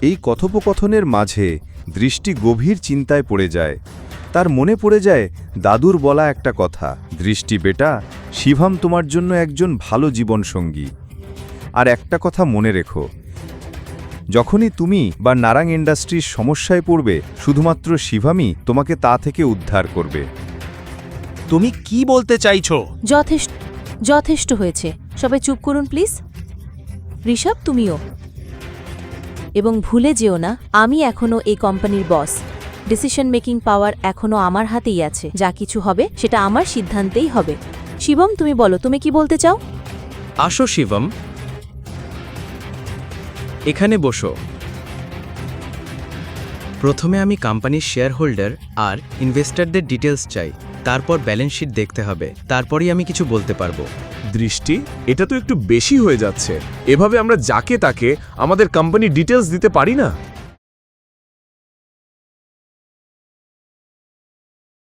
এই কথোপকথনের মাঝে দৃষ্টি গভীর চিন্তায় পড়ে যায়। তার মনে পড়ে যায় দাদুর বলা একটা কথা, দৃষ্টি বেটা, শিভাম তোমার জন্য একজন ভালো জীবনসঙ্গী। আর একটা কথা মনে রেখো, যখনই তুমি বা নারাং ইন্ডাস্ট্রির সমস্যায় পড়বে, শুধুমাত্র শিভামই তোমাকে তা থেকে উদ্ধার করবে। তুমি কি বলতে চাইছো? যথেষ্ট হয়েছে, সবাই চুপ করুন প্লিজ। ঋষভ, তুমিও। এবং ভুলে যেও না, আমি এখনও এই কোম্পানির বস। ডিসিশন মেকিং পাওয়ার এখনও আমার হাতেই আছে। যা কিছু হবে সেটা আমার সিদ্ধান্তেই হবে। শিবম, তুমি বলো, তুমি কি বলতে চাও? আসো শিবম, এখানে বসো। প্রথমে আমি কোম্পানির শেয়ার হোল্ডার আর ইনভেস্টরদের ডিটেলস চাই, তারপর ব্যালেন্স শিট দেখতে হবে, তারপরই আমি কিছু বলতে পারবো। দৃষ্টি, এটা তো একটু বেশি হয়ে যাচ্ছে। এভাবে আমরা যাকে তাকে আমাদের কোম্পানির ডিটেলস দিতে পারি না।